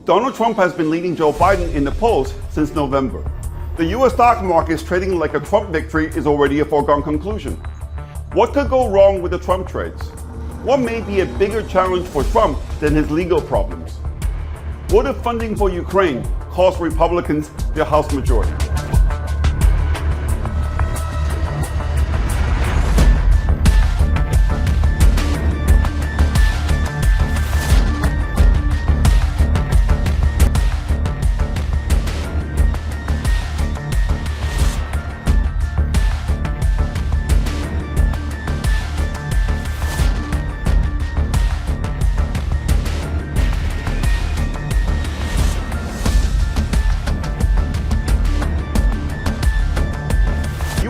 Donald Trump has been leading Joe Biden in the polls since November. The U.S. stock market is trading like a Trump victory is already a foregone conclusion. What could go wrong with the Trump trades? What may be a bigger challenge for Trump than his legal problems? What if funding for Ukraine cost Republicans their House majority?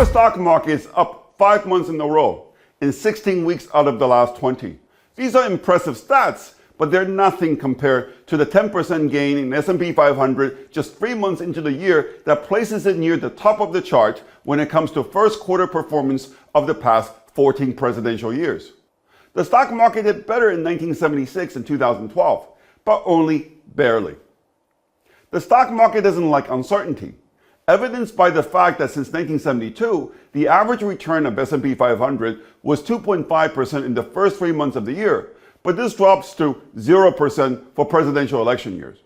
The stock market is up 5 months in a row in 16 weeks out of the last 20. These are impressive stats, but they're nothing compared to the 10% gain in S&P 500 just 3 months into the year that places it near the top of the chart when it comes to first quarter performance of the past 14 presidential years. The stock market did better in 1976 and 2012, but only barely. The stock market doesn't like uncertainty, evidenced by the fact that since 1972, the average return of S&P 500 was 2.5% in the first 3 months of the year, but this drops to 0% for presidential election years.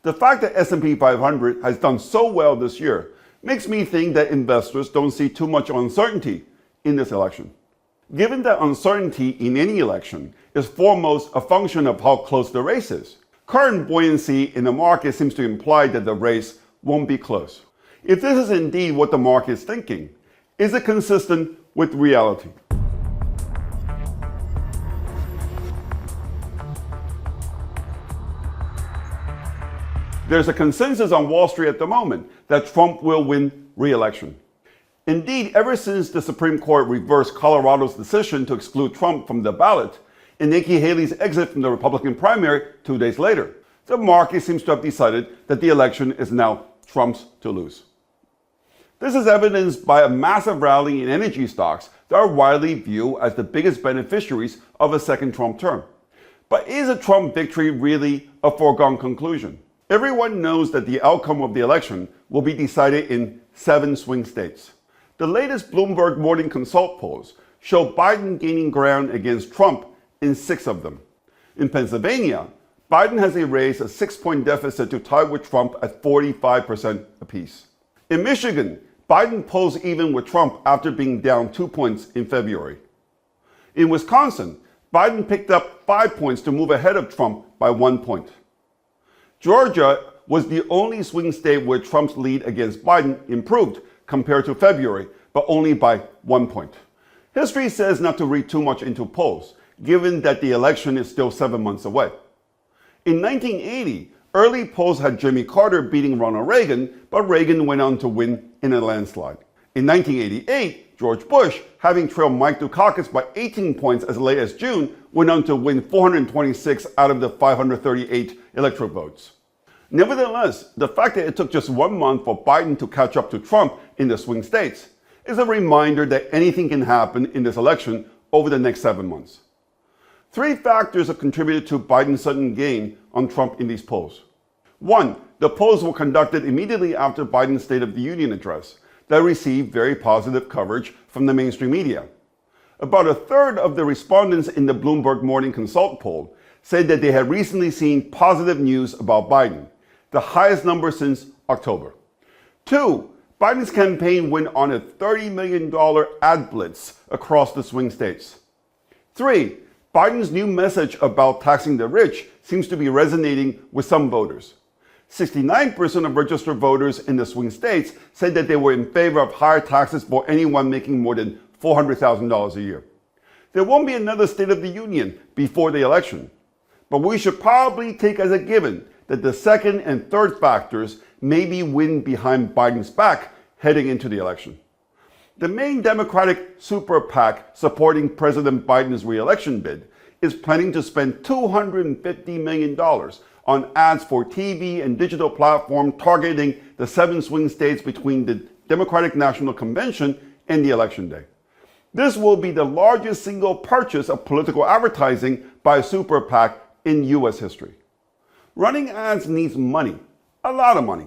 The fact that S&P 500 has done so well this year makes me think that investors don't see too much uncertainty in this election. Given that uncertainty in any election is foremost a function of how close the race is, current buoyancy in the market seems to imply that the race won't be close. If this is indeed what the market is thinking, is it consistent with reality? There's a consensus on Wall Street at the moment that Trump will win re-election. Indeed, ever since the Supreme Court reversed Colorado's decision to exclude Trump from the ballot and Nikki Haley's exit from the Republican primary 2 days later, the market seems to have decided that the election is now Trump's to lose. This is evidenced by a massive rally in energy stocks that are widely viewed as the biggest beneficiaries of a second Trump term. But is a Trump victory really a foregone conclusion? Everyone knows that the outcome of the election will be decided in 7 swing states. The latest Bloomberg Morning Consult polls show Biden gaining ground against Trump in 6 of them. In Pennsylvania, Biden has erased a 6-point deficit to tie with Trump at 45% apiece. In Michigan, Biden polls even with Trump after being down 2 points in February. In Wisconsin, Biden picked up 5 points to move ahead of Trump by 1 point. Georgia was the only swing state where Trump's lead against Biden improved compared to February, but only by 1 point. History says not to read too much into polls, given that the election is still 7 months away. In 1980, early polls had Jimmy Carter beating Ronald Reagan, but Reagan went on to win in a landslide. In 1988, George Bush, having trailed Mike Dukakis by 18 points as late as June, went on to win 426 out of the 538 electoral votes. Nevertheless, the fact that it took just 1 month for Biden to catch up to Trump in the swing states is a reminder that anything can happen in this election over the next 7 months. 3 factors have contributed to Biden's sudden gain on Trump in these polls. 1, the polls were conducted immediately after Biden's State of the Union address that received very positive coverage from the mainstream media. About a third of the respondents in the Bloomberg Morning Consult poll said that they had recently seen positive news about Biden, the highest number since October. 2, Biden's campaign went on a $30 million ad blitz across the swing states. 3, Biden's new message about taxing the rich seems to be resonating with some voters. 69% of registered voters in the swing states said that they were in favor of higher taxes for anyone making more than $400,000 a year. There won't be another State of the Union before the election, but we should probably take as a given that the second and third factors may be wind behind Biden's back heading into the election. The main Democratic super PAC supporting President Biden's re-election bid is planning to spend $250 million on ads for TV and digital platform targeting the 7 swing states between the Democratic National Convention and the election day. This will be the largest single purchase of political advertising by a super PAC in U.S. history. Running ads needs money, a lot of money.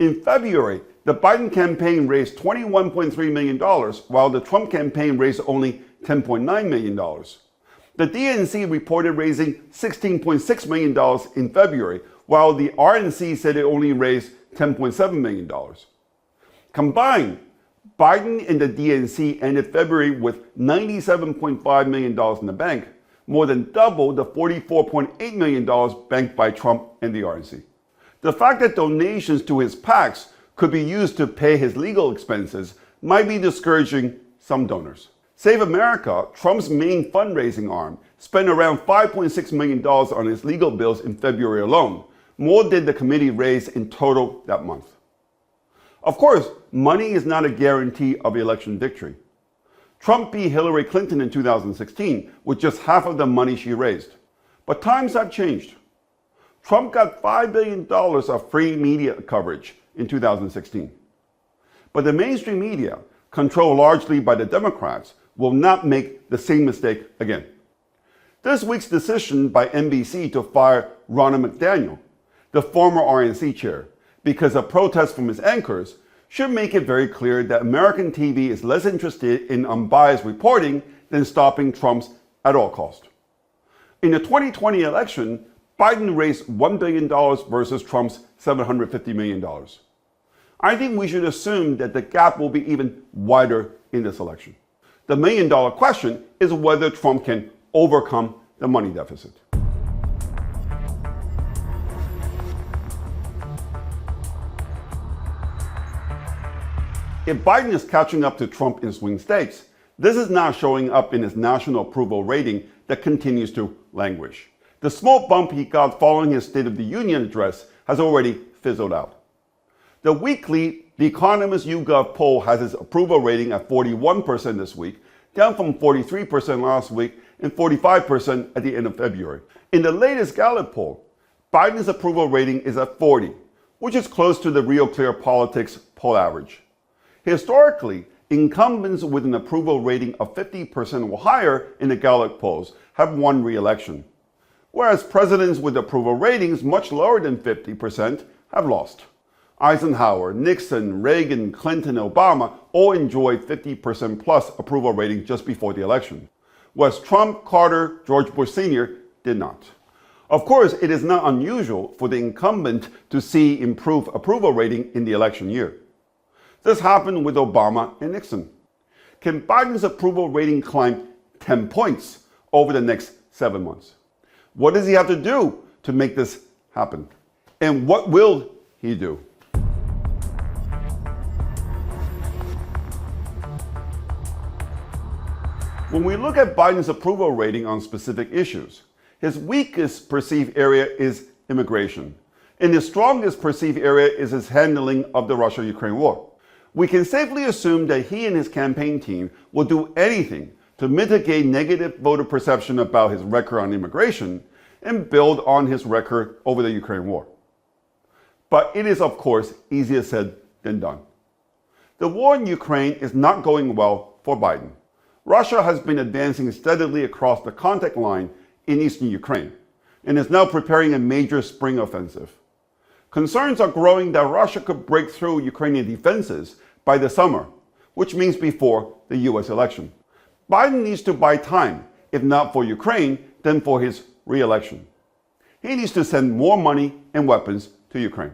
In February, the Biden campaign raised $21.3 million, while the Trump campaign raised only $10.9 million. The DNC reported raising $16.6 million in February, while the RNC said it only raised $10.7 million. Combined, Biden and the DNC ended February with $97.5 million in the bank, more than double the $44.8 million banked by Trump and the RNC. The fact that donations to his PACs could be used to pay his legal expenses might be discouraging some donors. Save America, Trump's main fundraising arm, spent around $5.6 million on his legal bills in February alone. More did the committee raise in total that month. Of course, money is not a guarantee of election victory. Trump beat Hillary Clinton in 2016 with just half of the money she raised. But times have changed. Trump got $5 billion of free media coverage in 2016. But the mainstream media, controlled largely by the Democrats, will not make the same mistake again. This week's decision by NBC to fire Ronna McDaniel, the former RNC chair, because of protests from his anchors, should make it very clear that American TV is less interested in unbiased reporting than stopping Trump's at all cost. In the 2020 election, Biden raised $1 billion versus Trump's $750 million. I think we should assume that the gap will be even wider in this election. The million-dollar question is whether Trump can overcome the money deficit. If Biden is catching up to Trump in swing states, this is now showing up in his national approval rating that continues to languish. The small bump he got following his State of the Union address has already fizzled out. The weekly The Economist YouGov poll has his approval rating at 41% this week, down from 43% last week and 45% at the end of February. In the latest Gallup poll, Biden's approval rating is at 40, which is close to the Real Clear Politics poll average. Historically, incumbents with an approval rating of 50% or higher in the Gallup polls have won re-election, whereas presidents with approval ratings much lower than 50% have lost. Eisenhower, Nixon, Reagan, Clinton, and Obama all enjoyed 50% plus approval rating just before the election, whereas Trump, Carter, George Bush Sr. did not. Of course, it is not unusual for the incumbent to see improved approval rating in the election year. This happened with Obama and Nixon. Can Biden's approval rating climb 10 points over the next 7 months? What does he have to do to make this happen? And what will he do? When we look at Biden's approval rating on specific issues, his weakest perceived area is immigration, and his strongest perceived area is his handling of the Russia-Ukraine war. We can safely assume that he and his campaign team will do anything to mitigate negative voter perception about his record on immigration and build on his record over the Ukraine war. But it is, of course, easier said than done. The war in Ukraine is not going well for Biden. Russia has been advancing steadily across the contact line in eastern Ukraine and is now preparing a major spring offensive. Concerns are growing that Russia could break through Ukrainian defenses by the summer, which means before the US election. Biden needs to buy time, if not for Ukraine, then for his re-election. He needs to send more money and weapons to Ukraine.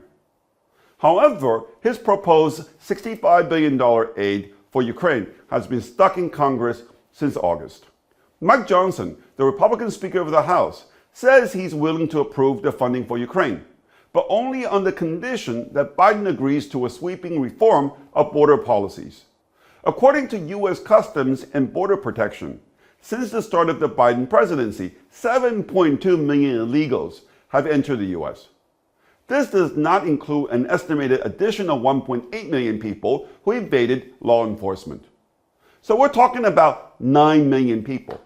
However, his proposed $65 billion aid for Ukraine has been stuck in Congress since August. Mike Johnson, the Republican Speaker of the House, says he's willing to approve the funding for Ukraine, but only on the condition that Biden agrees to a sweeping reform of border policies. According to U.S. Customs and Border Protection, since the start of the Biden presidency, 7.2 million illegals have entered the U.S. This does not include an estimated additional 1.8 million people who evaded law enforcement. So we're talking about 9 million people.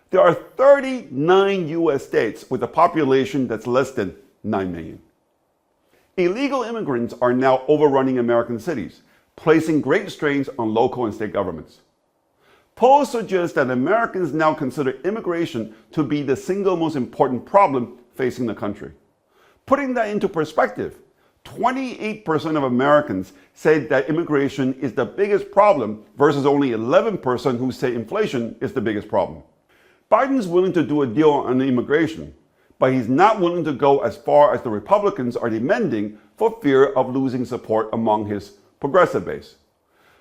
There are 39 U.S. states with a population that's less than 9 million. Illegal immigrants are now overrunning American cities, placing great strains on local and state governments. Polls suggest that Americans now consider immigration to be the single most important problem facing the country. Putting that into perspective, 28% of Americans say that immigration is the biggest problem versus only 11% who say inflation is the biggest problem. Biden's willing to do a deal on immigration, but he's not willing to go as far as the Republicans are demanding for fear of losing support among his progressive base.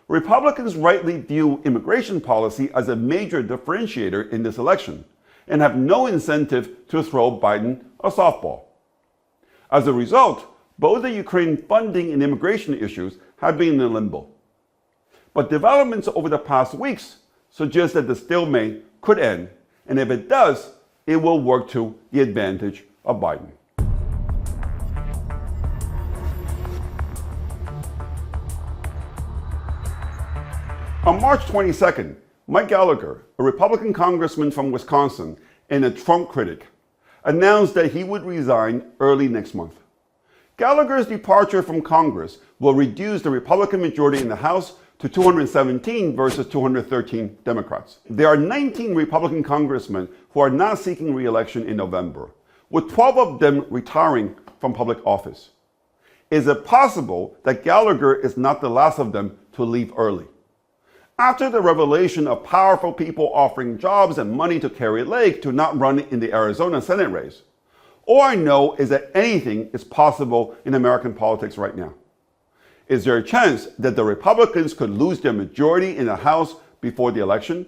Republicans rightly view immigration policy as a major differentiator in this election and have no incentive to throw Biden a softball. As a result, both the Ukraine funding and immigration issues have been in limbo. But developments over the past weeks suggest that the stalemate could end, and if it does, it will work to the advantage of Biden. On March 22nd, Mike Gallagher, a Republican congressman from Wisconsin and a Trump critic, announced that he would resign early next month. Gallagher's departure from Congress will reduce the Republican majority in the House to 217 versus 213 Democrats. There are 19 Republican congressmen who are not seeking re-election in November, with 12 of them retiring from public office. Is it possible that Gallagher is not the last of them to leave early? After the revelation of powerful people offering jobs and money to Carrie Lake to not run in the Arizona Senate race, all I know is that anything is possible in American politics right now. Is there a chance that the Republicans could lose their majority in the House before the election?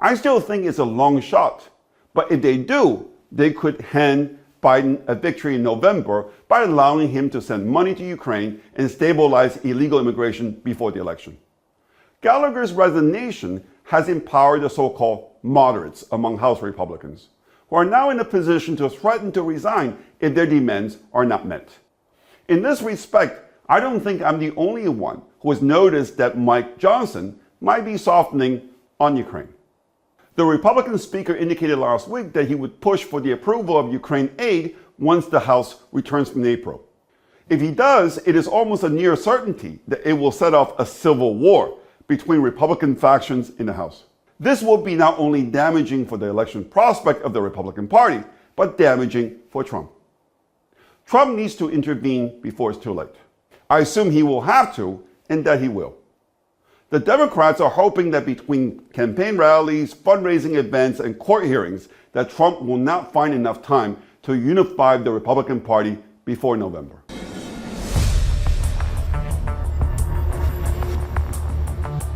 I still think it's a long shot, but if they do, they could hand Biden a victory in November by allowing him to send money to Ukraine and stabilize illegal immigration before the election. Gallagher's resignation has empowered the so-called moderates among House Republicans, who are now in a position to threaten to resign if their demands are not met. In this respect, I don't think I'm the only one who has noticed that Mike Johnson might be softening on Ukraine. The Republican speaker indicated last week that he would push for the approval of Ukraine aid once the House returns from April. If he does, it is almost a near certainty that it will set off a civil war between Republican factions in the House. This will be not only damaging for the election prospect of the Republican Party, but damaging for Trump. Trump needs to intervene before it's too late. I assume he will have to, and that he will. The Democrats are hoping that between campaign rallies, fundraising events, and court hearings, that Trump will not find enough time to unify the Republican Party before November.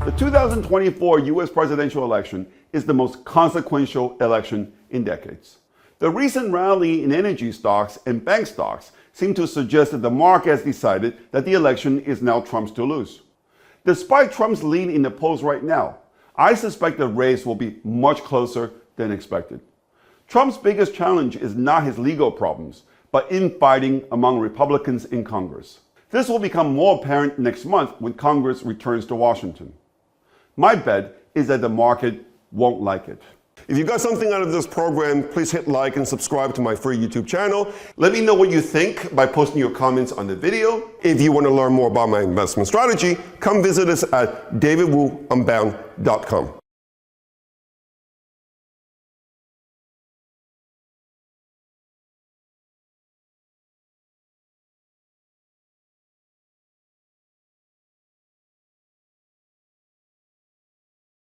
The 2024 U.S. presidential election is the most consequential election in decades. The recent rally in energy stocks and bank stocks seem to suggest that the market has decided that the election is now Trump's to lose. Despite Trump's lead in the polls right now, I suspect the race will be much closer than expected. Trump's biggest challenge is not his legal problems, but infighting among Republicans in Congress. This will become more apparent next month when Congress returns to Washington. My bet is that the market won't like it. If you got something out of this program, please hit like and subscribe to my free YouTube channel. Let me know what you think by posting your comments on the video. If you want to learn more about my investment strategy, come visit us at davidwuunbound.com.